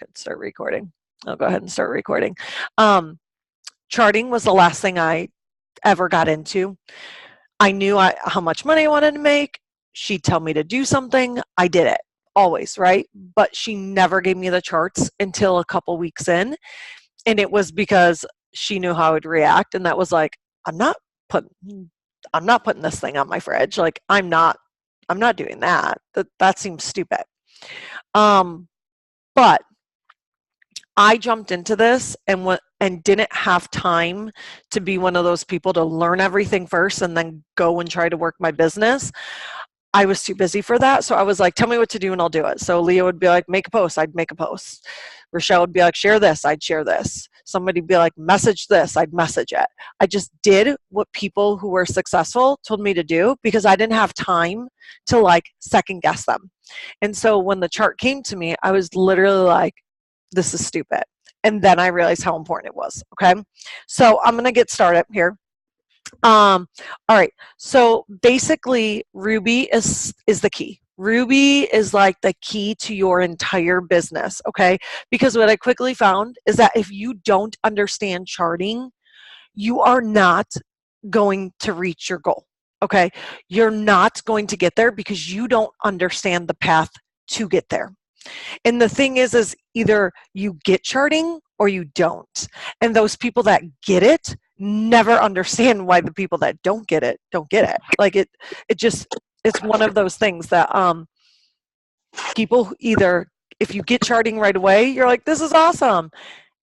could start recording. I'll go ahead and start recording. Charting was the last thing I ever got into. I knew how much money I wanted to make. She'd tell me to do something. I did it, always, right? But she never gave me the charts until a couple weeks in. And it was because she knew how I would react. And that was like, I'm not putting this thing on my fridge. Like, I'm not doing that. That seems stupid. But I jumped into this and didn't have time to be one of those people to learn everything first and then go and try to work my business. I was too busy for that. So I was like, tell me what to do and I'll do it. So Leah would be like, make a post. I'd make a post. Rochelle would be like, share this. I'd share this. Somebody would be like, message this. I'd message it. I just did what people who were successful told me to do because I didn't have time to like second guess them. And so when the chart came to me, I was literally like, this is stupid. And then I realized how important it was. Okay. So I'm going to get started here. All right. So basically Ruby is the key. Ruby is like the key to your entire business. Okay. Because what I quickly found is that if you don't understand charting, you are not going to reach your goal. Okay. You're not going to get there because you don't understand the path to get there. And the thing is either you get charting or you don't. And those people that get it never understand why the people that don't get it. Like it's one of those things that people either, if you get charting right away, you're like, this is awesome.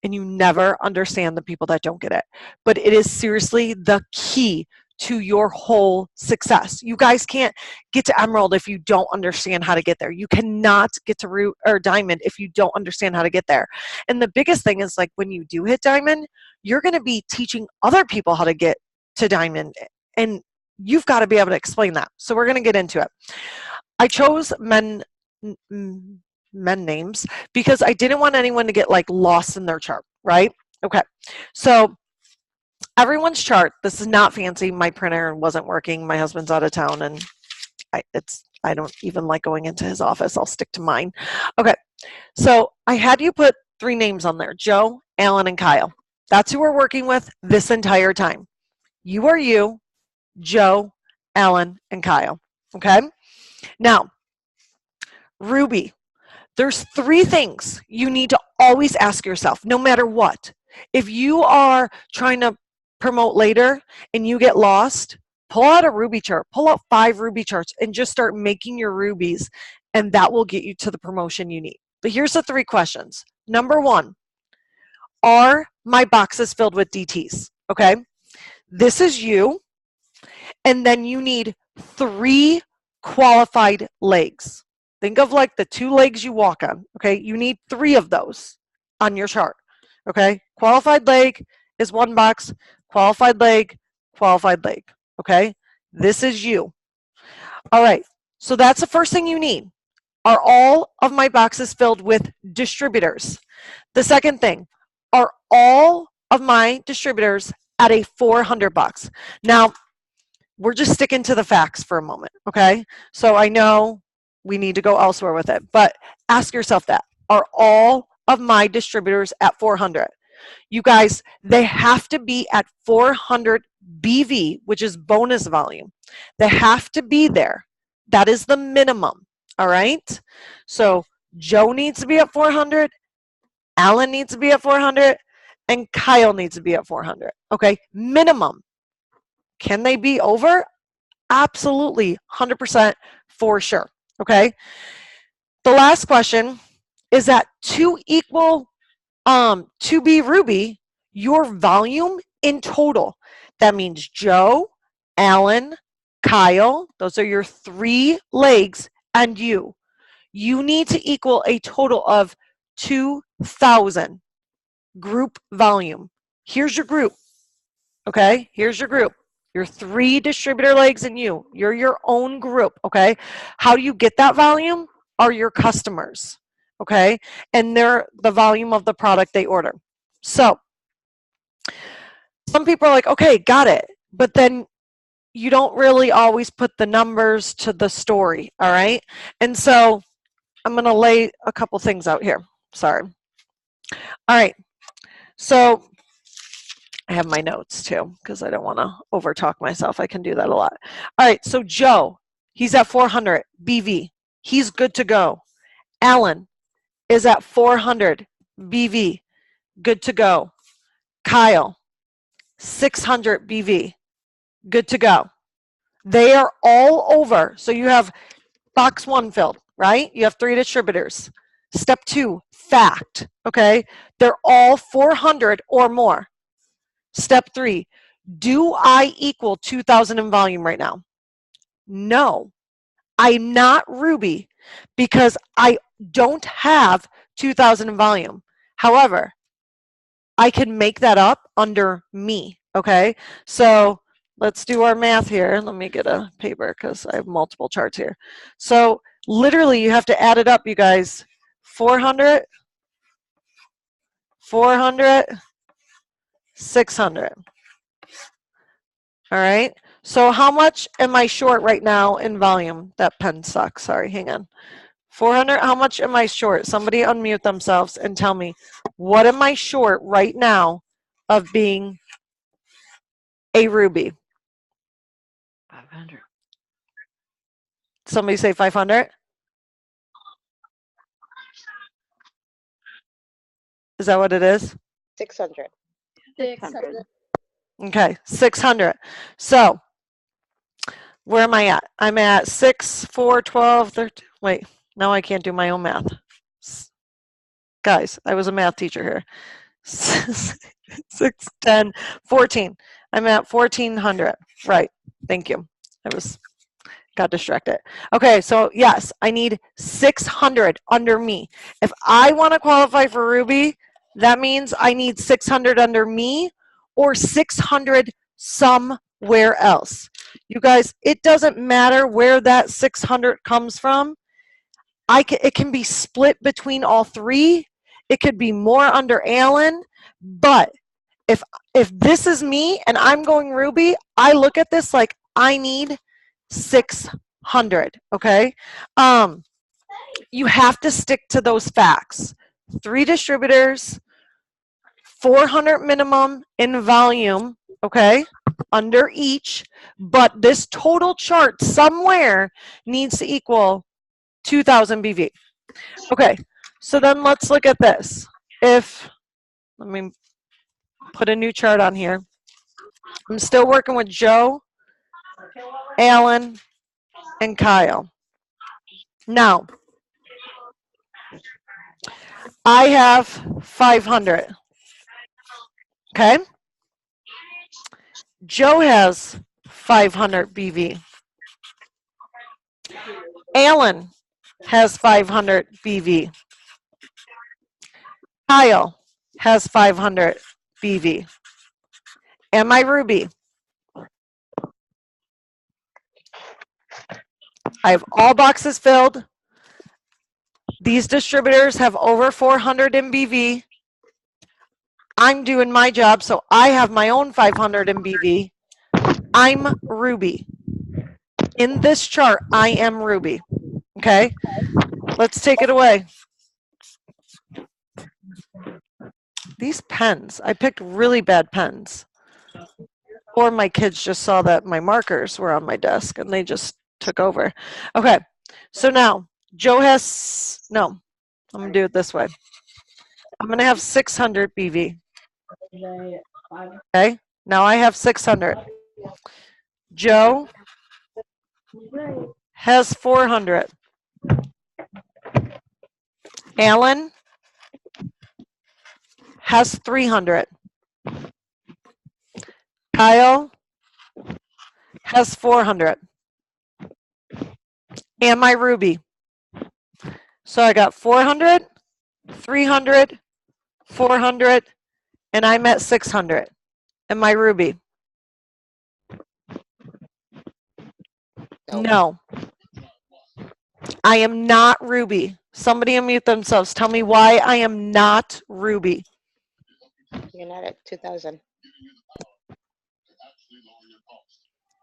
And you never understand the people that don't get it. But it is seriously the key to your whole success. You guys can't get to Emerald if you don't understand how to get there. You cannot get to Root or Diamond if you don't understand how to get there. And the biggest thing is like when you do hit Diamond, you're going to be teaching other people how to get to Diamond, and you've got to be able to explain that. So we're going to get into it. I chose men names because I didn't want anyone to get like lost in their chart, right? Okay. So everyone's chart, this is not fancy. My printer wasn't working. My husband's out of town, and I don't even like going into his office. I'll stick to mine. Okay, so I had you put 3 names on there: Joe, Alan, and Kyle. That's who we're working with this entire time. You are you, Joe, Alan, and Kyle. Okay? Now, Ruby, there's 3 things you need to always ask yourself, no matter what. If you are trying to promote later and you get lost, pull out a Ruby chart, pull out 5 Ruby charts and just start making your Rubies, and that will get you to the promotion you need. But here's the 3 questions. Number 1, are my boxes filled with DTs? Okay, this is you, and then you need 3 qualified legs. Think of like the 2 legs you walk on. Okay, you need 3 of those on your chart. Okay, qualified leg is 1 box, qualified leg, qualified leg. Okay, this is you. All right, so that's the first thing you need. Are all of my boxes filled with distributors? The second thing, are all of my distributors at a 400 bucks? Now, we're just sticking to the facts for a moment, okay? So I know we need to go elsewhere with it, but ask yourself that. Are all of my distributors at 400? You guys, they have to be at 400 BV, which is bonus volume. They have to be there. That is the minimum, all right? So Joe needs to be at 400, Alan needs to be at 400, and Kyle needs to be at 400, okay? Minimum. Can they be over? Absolutely, 100% for sure, okay? The last question is that to be Ruby, your volume in total, that means Joe, Alan, Kyle, those are your 3 legs, and you need to equal a total of 2,000 group volume. Here's your group, okay? Here's your group. Your 3 distributor legs and you're your own group, okay? How do you get that volume? Are your customers, okay? And they're the volume of the product they order. So some people are like, okay, got it. But then you don't really always put the numbers to the story, all right? And so I'm going to lay a couple things out here. Sorry. All right. So I have my notes too because I don't want to overtalk myself. I can do that a lot. All right. So Joe, he's at 400 BV. He's good to go. Alan is at 400 BV. Good to go. Kyle, 600 BV. Good to go. They are all over. So you have box 1 filled, right? You have 3 distributors. Step 2, fact, okay? They're all 400 or more. Step 3, do I equal 2,000 in volume right now? No, I'm not Ruby because I don't have 2,000 in volume. However, I can make that up under me, okay? So let's do our math here. Let me get a paper because I have multiple charts here. So literally you have to add it up, you guys. 400, 400, 600. All right. So how much am I short right now in volume? That pen sucks. Sorry, hang on. 400, how much am I short? Somebody unmute themselves and tell me, what am I short right now of being a Ruby? 500. Somebody say 500. Is that what it is? 600. 600. Okay, 600. So where am I at? I'm at 6, 4, 12, 13. Wait, now I can't do my own math. Guys, I was a math teacher here. 6, 10, 14. I'm at 1400. Right. Thank you. Got distracted. Okay, so yes, I need 600 under me. If I want to qualify for Ruby, that means I need 600 under me or 600 somewhere else. You guys, it doesn't matter where that 600 comes from. It can be split between all 3. It could be more under Alan, but if this is me and I'm going Ruby, I look at this like I need 600, okay? You have to stick to those facts. 3 distributors, 400 minimum in volume, okay, under each, but this total chart somewhere needs to equal 2,000 BV. Okay, so then let's look at this. Let me put a new chart on here. I'm still working with Joe, Alan, and Kyle. Now, I have 500. Okay? Joe has 500 BV. Alan has 500 BV. Kyle has 500 BV. Am I Ruby? I have all boxes filled. These distributors have over 400 in BV. I'm doing my job, so I have my own 500 in BV. I'm Ruby. In this chart, I am Ruby. Okay? Let's take it away. These pens, I picked really bad pens. Or my kids just saw that my markers were on my desk and they just took over. Okay, so now Joe has, no, I'm gonna do it this way. I'm gonna have 600 BV. Okay, now I have 600. Joe has 400. Alan has 300. Kyle has 400. Am I Ruby? So I got 400, 300, 400, and I'm at 600. Am I Ruby? No. I am not Ruby. Somebody unmute themselves. Tell me why I am not Ruby. You're not at 2,000.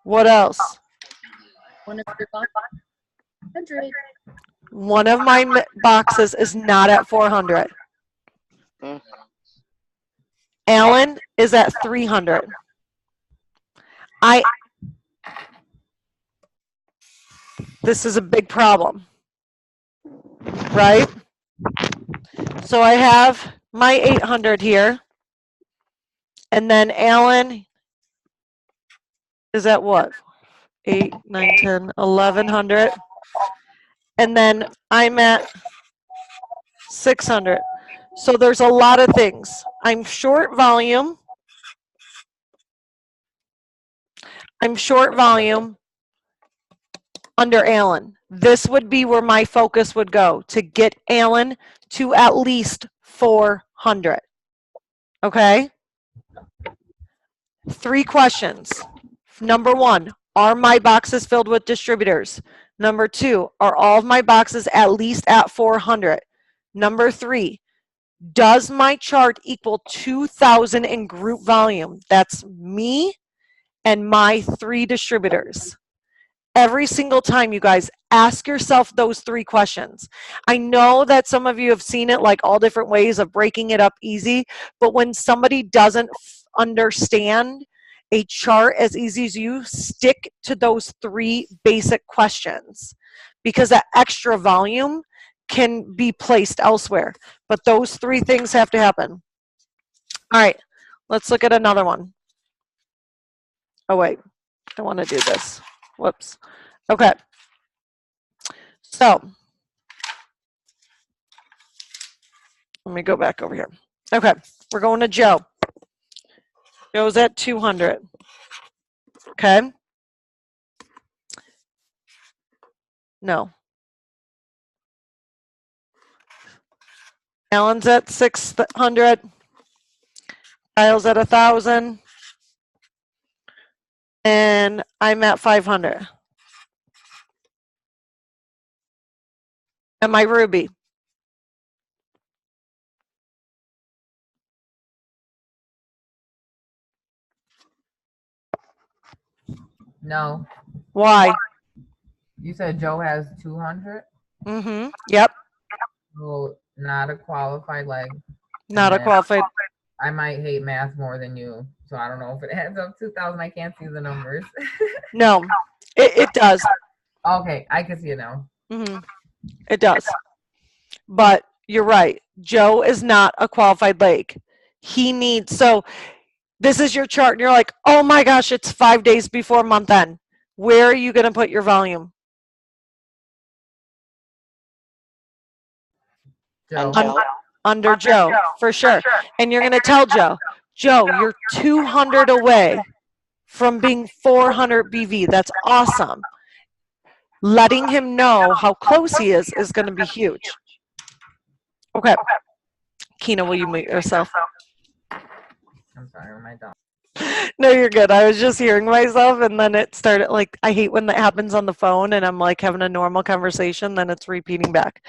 What else? One of your boxes. 100. One of my boxes is not at 400. Alan is at 300. This is a big problem, right? So I have my 800 here, and then Alan is at what? 8, 9, 10, 1100. And then I'm at 600. So there's a lot of things. I'm short volume. I'm short volume under Alan. This would be where my focus would go, to get Alan to at least 400. Okay? 3 questions. Number 1, are my boxes filled with distributors? Number 2, are all of my boxes at least at 400? Number 3, does my chart equal 2,000 in group volume? That's me and my 3 distributors. Every single time, you guys, ask yourself those 3 questions. I know that some of you have seen it like all different ways of breaking it up easy, but when somebody doesn't understand a chart as easy as you, stick to those 3 basic questions, because that extra volume can be placed elsewhere. But those 3 things have to happen. All right, let's look at another one. Oh, wait, I want to do this. Whoops. Okay. So let me go back over here. Okay, we're going to Joe. Joe's at 200. Okay. No. Alan's at 600. Kyle's at 1,000. And I'm at 500. And my Ruby. No. Why? You said Joe has 200? Mm-hmm. Yep. Well, not a qualified leg. Not a qualified. I might hate math more than you, so I don't know if it adds up 2,000. I can't see the numbers. No, it does. Okay, I can see it now. Mm-hmm. It does. But you're right. Joe is not a qualified leg. He needs, so this is your chart and you're like, oh my gosh, it's 5 days before month end. Where are you going to put your volume? Joe. Under Joe, for sure. And you're going to tell Joe, Joe, you're 200 away from being 400 BV. That's awesome. Letting him know how close he is going to be huge. Okay. Kina, will you mute yourself? I'm sorry, my dog. No, you're good. I was just hearing myself, and then it started, like, I hate when that happens on the phone, and I'm, like, having a normal conversation, then it's repeating back.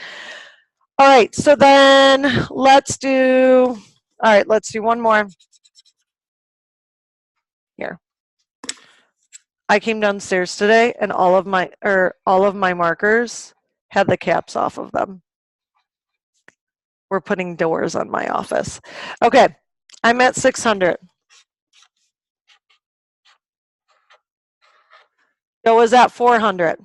All right, so then let's do one more. Here. I came downstairs today, and all of my markers had the caps off of them. We're putting doors on my office. Okay, I'm at 600. Joe is at 400.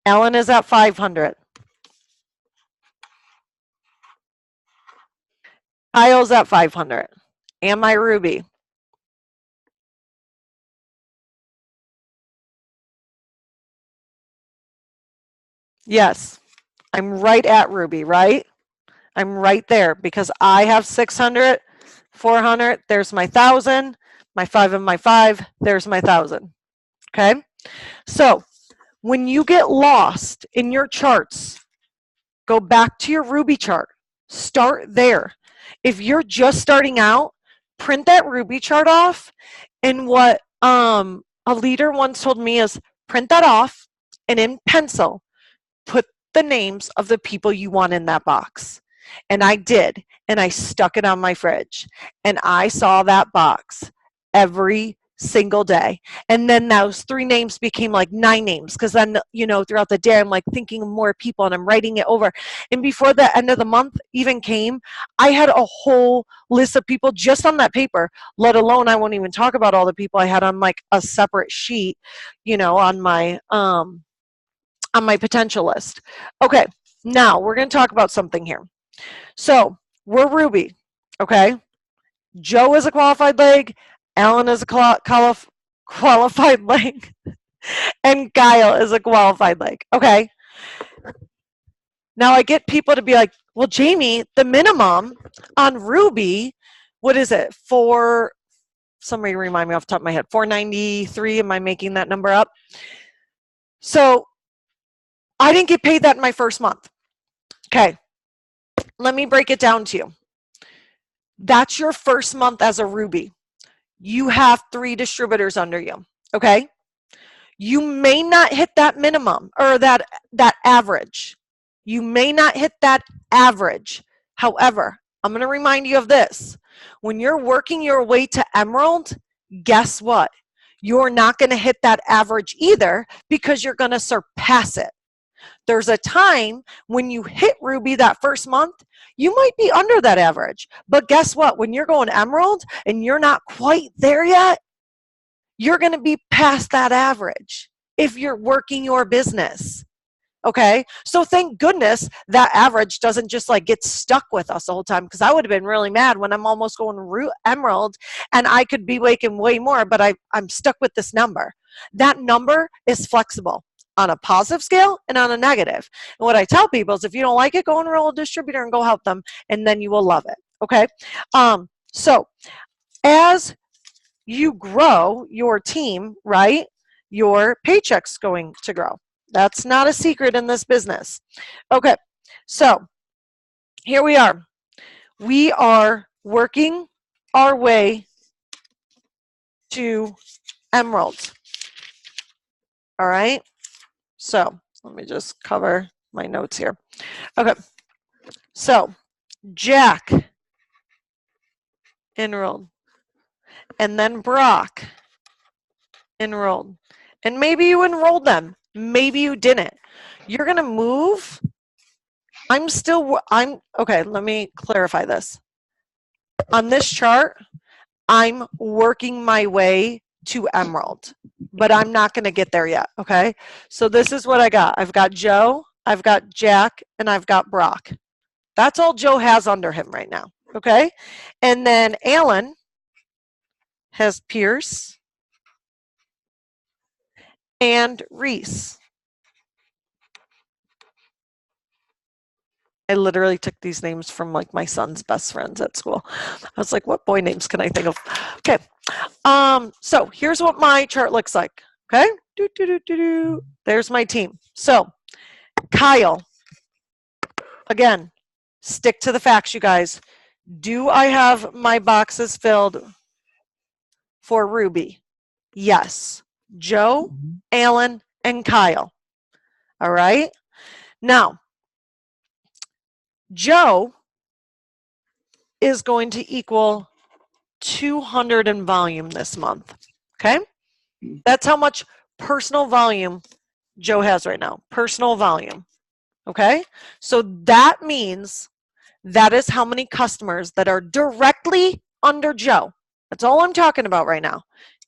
Alan is at 500. Kyle's at 500. And my Ruby. Yes, I'm right at Ruby, right? I'm right there because I have 600, 400, there's my 1,000, my 5 and my 5, there's my 1,000. Okay? So when you get lost in your charts, go back to your Ruby chart. Start there. If you're just starting out, print that Ruby chart off. And what a leader once told me is print that off and in pencil, put the names of the people you want in that box. And I did. And I stuck it on my fridge. And I saw that box every single day. And then those 3 names became like 9 names because then, you know, throughout the day, I'm like thinking of more people and I'm writing it over. And before the end of the month even came, I had a whole list of people just on that paper, let alone I won't even talk about all the people I had on like a separate sheet, you know, on my potential list. Okay, now we're going to talk about something here. So we're Ruby, okay? Joe is a qualified leg, Alan is a qualified leg, and Kyle is a qualified leg, okay? Now I get people to be like, well, Jamie, the minimum on Ruby, what is it? Somebody remind me off the top of my head, 493, am I making that number up? So I didn't get paid that in my first month. Okay, let me break it down to you. That's your first month as a Ruby. You have 3 distributors under you, okay? You may not hit that minimum or that average. You may not hit that average. However, I'm going to remind you of this. When you're working your way to Emerald, guess what? You're not going to hit that average either because you're going to surpass it. There's a time when you hit Ruby that first month, you might be under that average. But guess what? When you're going Emerald and you're not quite there yet, you're going to be past that average if you're working your business. Okay? So thank goodness that average doesn't just like get stuck with us the whole time, because I would have been really mad when I'm almost going Emerald and I could be making way more, but I'm stuck with this number. That number is flexible on a positive scale and on a negative. And what I tell people is if you don't like it, go enroll a distributor and go help them, and then you will love it. Okay? So as you grow your team, right, your paycheck's going to grow. That's not a secret in this business. Okay, so here we are. We are working our way to Emerald. All right? So let me just cover my notes here. Okay, so Jack enrolled, and then Brock enrolled. And maybe you enrolled them, maybe you didn't. You're gonna move. Okay, let me clarify this. On this chart, I'm working my way to Emerald, but I'm not gonna get there yet, okay? So this is what I got. I've got Joe, I've got Jack, and I've got Brock. That's all Joe has under him right now, okay? And then Alan has Pierce and Reese. I literally took these names from like my son's best friends at school. I was like, what boy names can I think of? Okay, so here's what my chart looks like, okay? There's my team. So Kyle, again, stick to the facts, you guys. Do I have my boxes filled for Ruby? Yes. Joe, Alan, and Kyle. All right? Now, Joe is going to equal 200 in volume this month. Okay? That's how much personal volume Joe has right now. Personal volume. Okay? So that means that is how many customers that are directly under Joe. That's all I'm talking about right now.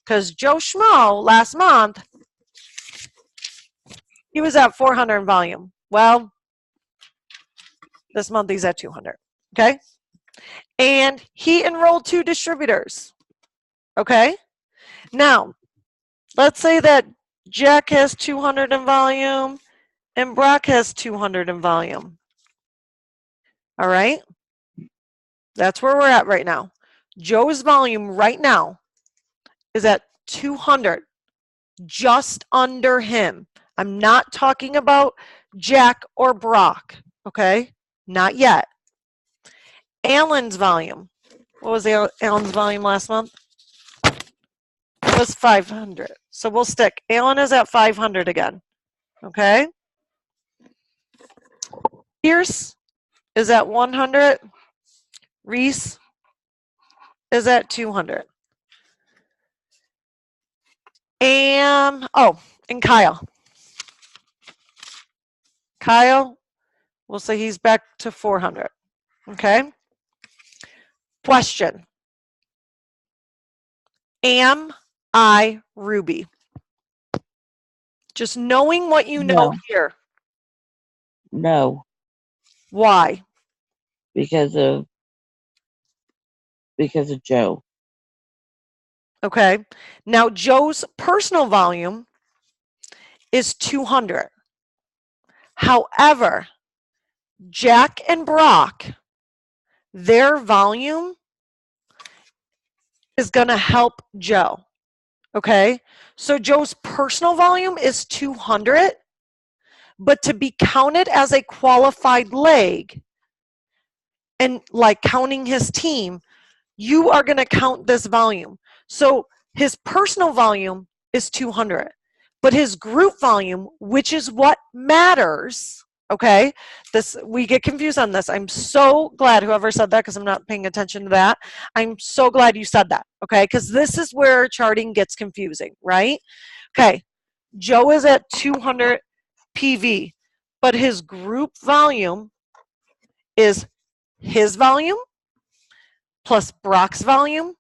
Because Joe Schmo last month, he was at 400 in volume. Well, this month he's at 200. Okay? And he enrolled 2 distributors. Okay? Now, let's say that Jack has 200 in volume and Brock has 200 in volume. All right? That's where we're at right now. Joe's volume right now is at 200, just under him. I'm not talking about Jack or Brock, okay? Not yet. Alan's volume. What was Alan's volume last month? It was 500. So we'll stick. Alan is at 500 again, okay? Pierce is at 100. Reese is at 200. And Kyle. Kyle, we'll say he's back to 400. Okay. Question. Am I Ruby? Just knowing what you know No. here. No, Why? because of Joe. Okay. Now, Joe's personal volume is 200. However, Jack and Brock, their volume is going to help Joe. Okay. So Joe's personal volume is 200, but to be counted as a qualified leg and like counting his team, you are going to count this volume. So his personal volume is 200, but his group volume, which is what matters, okay? We get confused on this. I'm so glad whoever said that, because I'm not paying attention to that. I'm so glad you said that, okay? Because this is where charting gets confusing, right? Okay, Joe is at 200 PV, but his group volume is his volume plus Brock's volume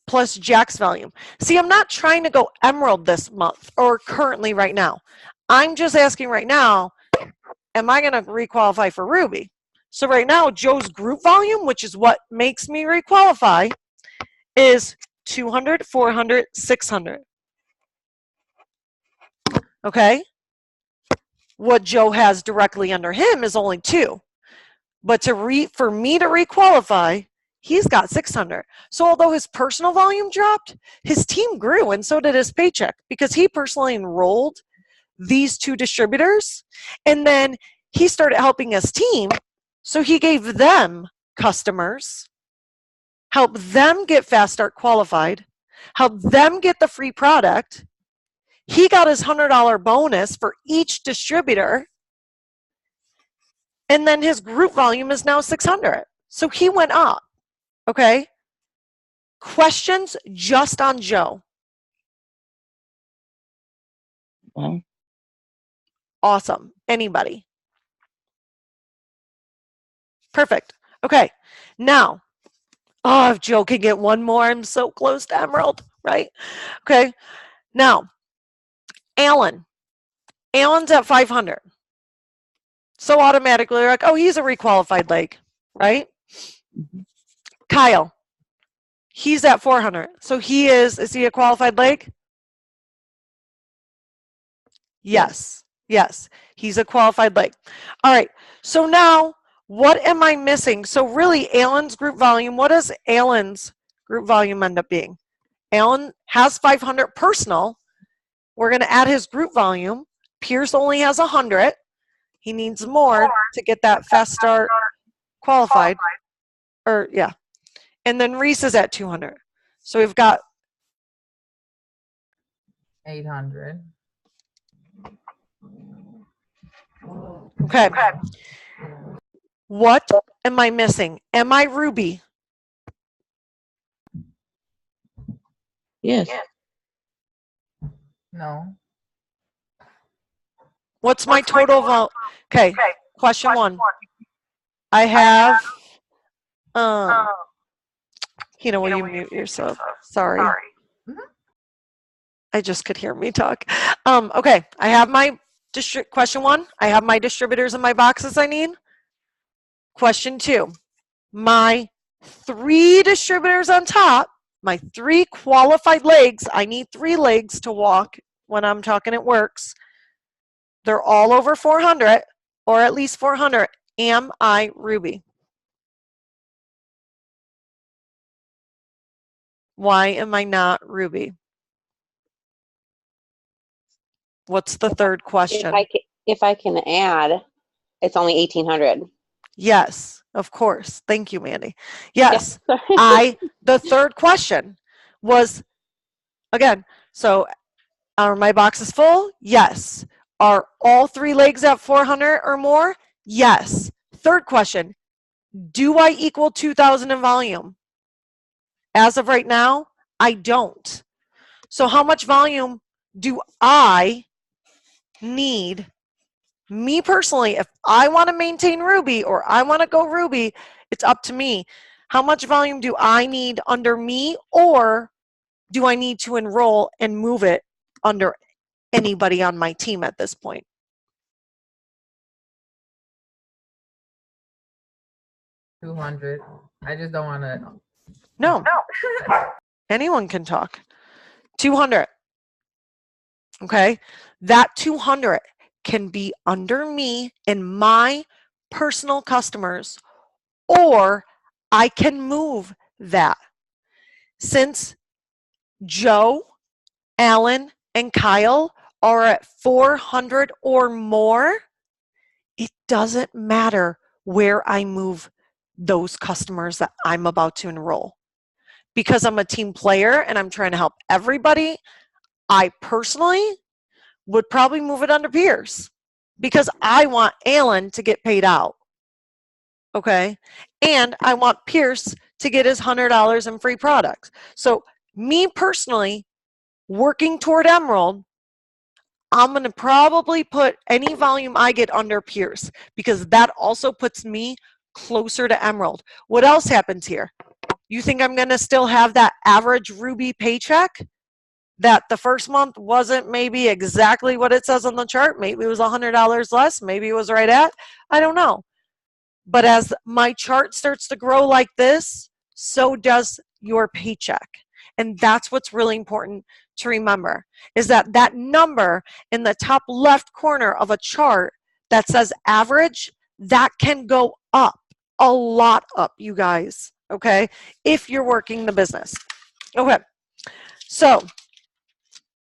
plus Jack's volume. See, I'm not trying to go emerald this month or currently right now. I'm just asking right now, am I going to requalify for Ruby? So right now, Joe's group volume, which is what makes me requalify, is 200, 400, 600. Okay? What Joe has directly under him is only 2. But for me to requalify, he's got 600. So although his personal volume dropped, his team grew, and so did his paycheck, because he personally enrolled these 2 distributors, and then he started helping his team, so he gave them customers, helped them get Fast Start qualified, helped them get the free product. He got his $100 bonus for each distributor, and then his group volume is now 600. So he went up. Okay? Questions just on Joe. Well, Awesome. Anybody? Perfect. Okay. Now, if Joe can get one more, I'm so close to Emerald, right? Okay. Now, Alan. Alan's at 500. So automatically, you're like, oh, he's a requalified leg, right? mhm. Kyle. He's at 400. So is he a qualified leg? Yes. Yes. He's a qualified leg. All right. So now, what am I missing? So really, Alan's group volume, what does Alan's group volume end up being? Alan has 500 personal. We're going to add his group volume. Pierce only has 100. He needs more to get that Fast Start qualified. Or, yeah. And then Reese is at 200. So we've got 800. okay. What am I missing? Am I Ruby? Yes. No. What's my total vote? Okay. Question 1. I have, will you mute yourself? Sorry. Mhm. I just could hear me talk. Okay. I have my question 1. I have my distributors in my boxes I need. Question 2. My 3 distributors on top, my 3 qualified legs, I need 3 legs to walk when I'm talking it works. They're all over 400, or at least 400. Am I Ruby? Why am I not Ruby? What's the third question? If I can add, it's only 1,800. Yes, of course. Thank you, Mandy. Yes, the third question was, again, so are my boxes full? Yes. Are all 3 legs at 400 or more? Yes. Third question, do I equal 2,000 in volume? As of right now, I don't. So how much volume do I need, me personally, if I want to maintain Ruby or I want to go Ruby, it's up to me. How much volume do I need under me, or do I need to enroll and move it under anybody on my team at this point? $200. I just don't want to. No. Anyone can talk. 200. Okay. That 200 can be under me and my personal customers, or I can move that. Since Joe, Alan, and Kyle are at 400 or more, it doesn't matter where I move those customers that I'm about to enroll. Because I'm a team player and I'm trying to help everybody, I personally would probably move it under Pierce because I want Alan to get paid out. Okay? And I want Pierce to get his $100 in free products. So me personally, working toward Emerald, I'm going to probably put any volume I get under Pierce because that also puts me closer to Emerald. What else happens here? You think I'm going to still have that average Ruby paycheck? That the first month wasn't maybe exactly what it says on the chart. Maybe it was $100 less. Maybe it was right at. I don't know. But as my chart starts to grow like this, so does your paycheck. And that's what's really important to remember, is that that number in the top left corner of a chart that says average, that can go up, a lot up, you guys, okay, if you're working the business. Okay, so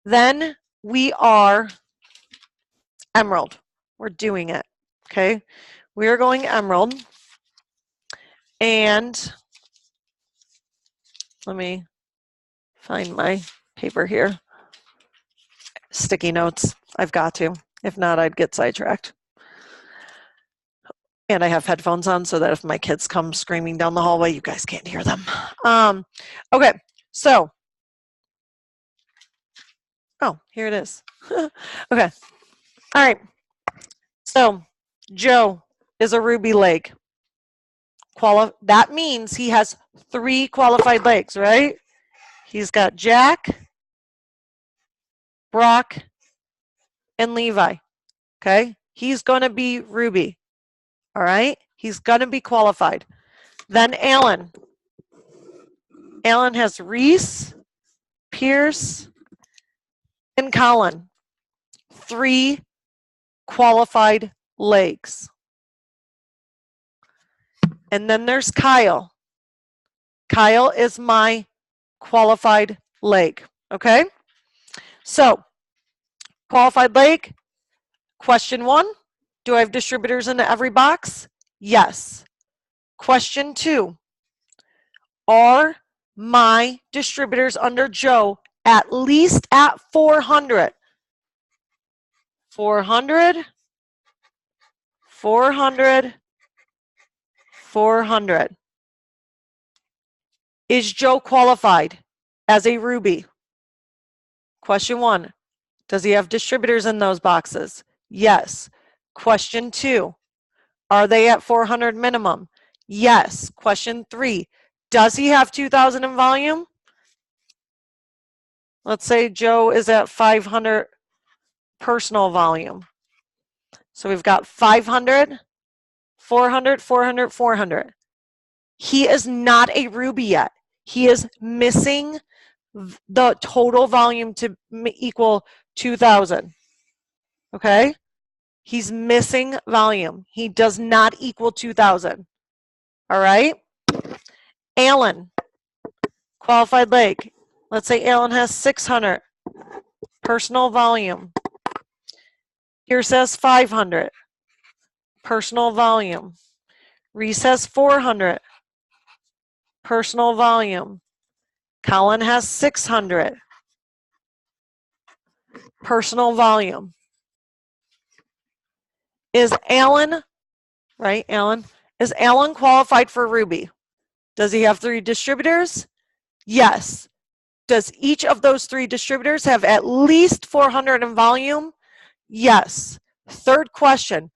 then we are Emerald. We're doing it, okay? We are going Emerald. And let me find my paper here. Sticky notes. I've got to. If not, I'd get sidetracked. And I have headphones on so that if my kids come screaming down the hallway, you guys can't hear them. Okay, so. Oh, here it is. Okay. All right. So Joe is a Ruby leg. That means he has 3 qualified legs, right? He's got Jack, Brock, and Levi. Okay? He's going to be Ruby. All right? He's going to be qualified. Then Alan. Alan has Reese, Pierce, and Colin. 3 qualified legs. And then there's Kyle. Kyle is my qualified leg. Okay? So, qualified leg. Question 1, do I have distributors into every box? Yes. Question 2, are my distributors under Joe at least at 400? 400, 400, 400. Is Joe qualified as a Ruby? Question 1, does he have distributors in those boxes? Yes. Question 2, are they at 400 minimum? Yes. Question 3, does he have 2,000 in volume? Let's say Joe is at 500 personal volume. So we've got 500, 400, 400, 400. He is not a Ruby yet. He is missing the total volume to equal 2,000. Okay? He's missing volume. He does not equal 2,000. All right? Alan, qualified leg. Let's say Alan has 600 personal volume. Here says 500 personal volume. Reese has 400 personal volume. Colin has 600 personal volume. Is Alan, right, Alan? Is Alan qualified for Ruby? Does he have 3 distributors? Yes. Does each of those 3 distributors have at least 400 in volume? Yes. Third question,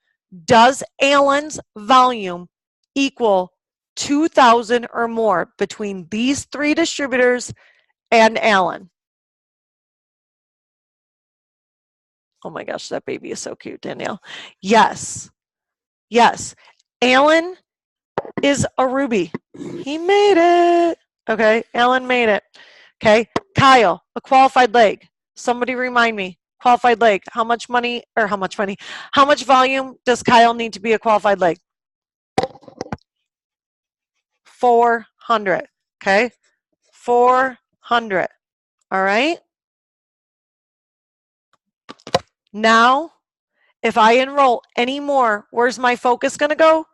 does Allen's volume equal 2,000 or more between these 3 distributors and Allen? Oh my gosh, that baby is so cute, Danielle. Yes. Yes. Allen is a Ruby. He made it. Okay, Allen made it. Okay, Kyle, a qualified leg. Somebody remind me. Qualified leg. How much money, or how much money? How much volume does Kyle need to be a qualified leg? 400. Okay, 400. All right. Now, if I enroll any more, where's my focus going to go?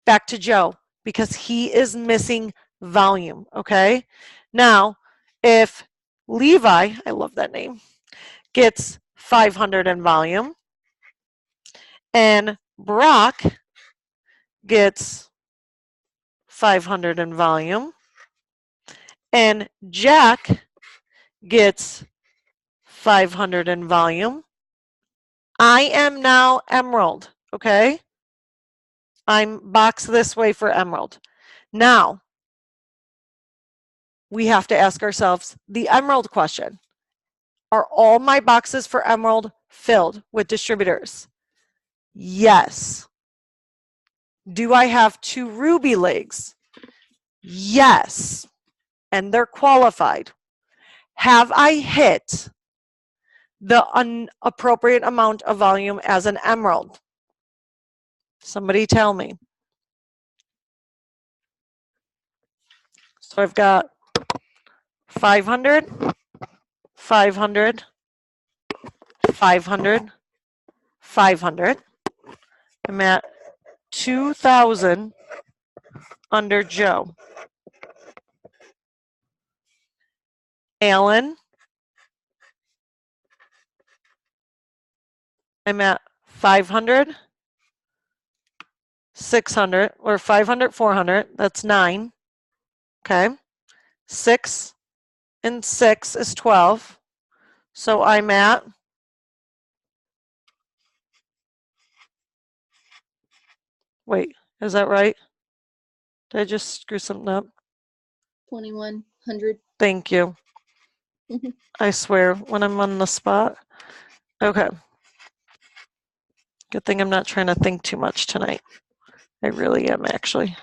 Back to Joe, because he is missing volume. Okay. Now, if Levi, I love that name, gets 500 in volume, and Brock gets 500 in volume, and Jack gets 500 in volume, I am now Emerald, okay? I'm boxed this way for Emerald. Now, we have to ask ourselves the Emerald question. Are all my boxes for Emerald filled with distributors? Yes. Do I have 2 Ruby legs? Yes. And they're qualified. Have I hit the appropriate amount of volume as an Emerald? Somebody tell me. So I've got 500, 500, 500, 500. I'm at 2,000 under Joe. Alan, I'm at 500, 600, or 500, 400. That's 9. Okay. 6 and 6 is 12. So I'm at, wait, is that right? Did I just screw something up? 2,100. Thank you. Mhm. I swear, when I'm on the spot. Okay. Good thing I'm not trying to think too much tonight. I really am, actually.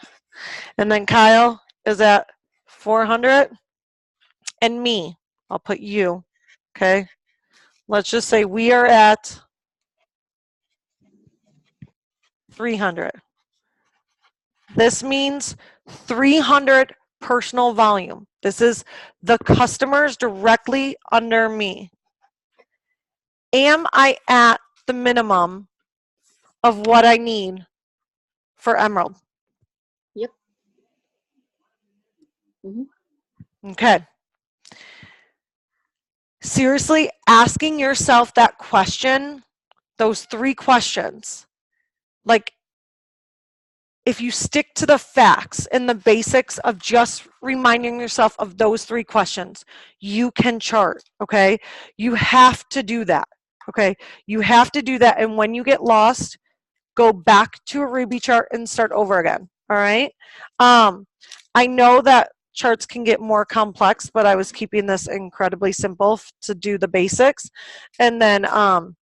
And then Kyle is at 400. And me, I'll put you, okay? Let's just say we are at 300. This means 300 personal volume. This is the customers directly under me. Am I at the minimum of what I need for Emerald? Yep. Mhm. Okay. Seriously, asking yourself that question, those 3 questions, like if you stick to the facts and the basics of just reminding yourself of those 3 questions, you can chart, okay? You have to do that, okay? You have to do that, and when you get lost, go back to a Ruby chart and start over again, all right? I know that charts can get more complex, but I was keeping this incredibly simple to do the basics, and then I'm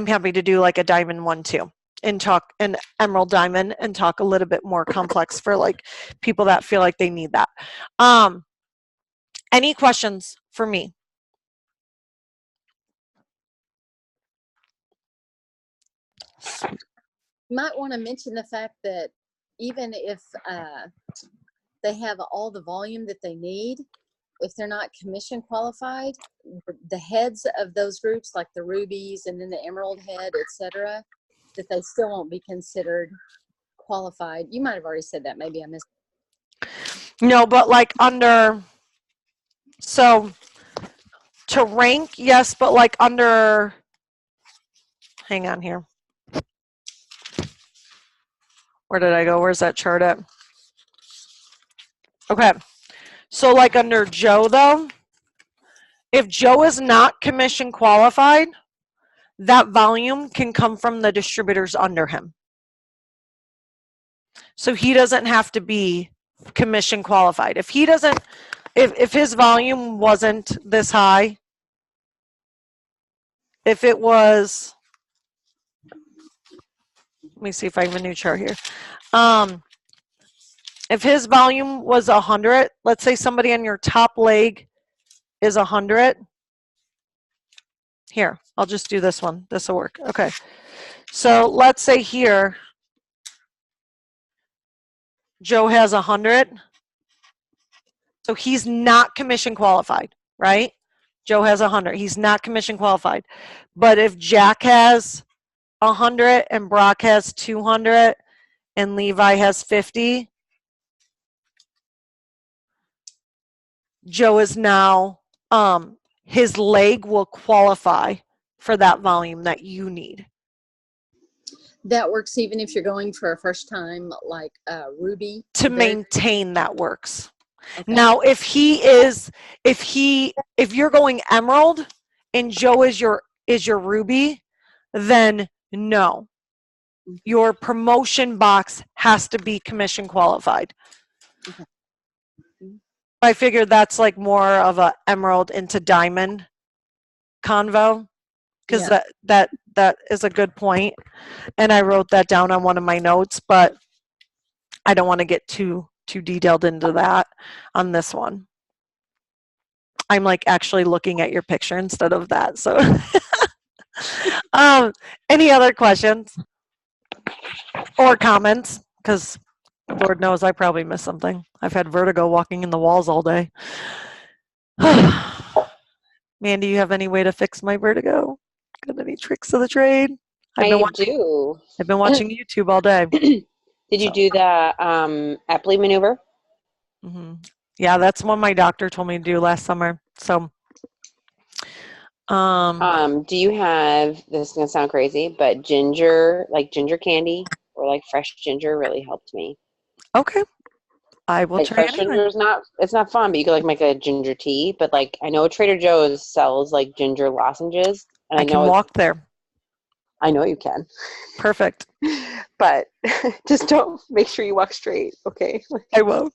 happy to do like a diamond one too, and talk an emerald diamond and talk a little bit more complex for like people that feel like they need that. Any questions for me? You might want to mention the fact that even if they have all the volume that they need, if they're not commission qualified, the heads of those groups, like the rubies and then the emerald head, etc., that they still won't be considered qualified. You might have already said that. Maybe I missed. No, but like under, so to rank, yes, but like under, hang on here. Where did I go? Where's that chart at? Okay. So like under Joe though, if Joe is not commission qualified, that volume can come from the distributors under him. So he doesn't have to be commission qualified. If he doesn't, if his volume wasn't this high, if it was, let me see if I have a new chart here. If his volume was 100, let's say somebody on your top leg is 100. Here, I'll just do this one. This will work. Okay. So let's say here, Joe has 100. So he's not commission qualified, right? Joe has 100. He's not commission qualified. But if Jack has 100 and Brock has 200 and Levi has 50, Joe is now, his leg will qualify for that volume that you need. That works even if you're going for a first time, like Ruby. To Very- maintain that works. okay. Now, if you're going Emerald and Joe is your Ruby, then no. Your promotion box has to be commission qualified. Okay. I figured that's like more of a Emerald into Diamond convo, because Yeah. that is a good point, and I wrote that down on one of my notes, but I don't want to get too detailed into that on this one. I'm like actually looking at your picture instead of that. So, any other questions or comments? Because Lord knows I probably missed something. I've had vertigo walking in the walls all day. Mandy, you have any way to fix my vertigo? Got any tricks of the trade? I've been watching YouTube all day. Did you do the Epley maneuver? Mm-hmm. Yeah, that's one my doctor told me to do last summer. So, Do you have, this is gonna sound crazy, but ginger, like ginger candy or like fresh ginger really helped me. okay, I will Like try fresh anyway. ginger is it's not fun, but you could like make a ginger tea. But like I know Trader Joe's sells like ginger lozenges, and I can walk there. I know you can, Perfect. but just don't make sure you walk straight, okay? I will.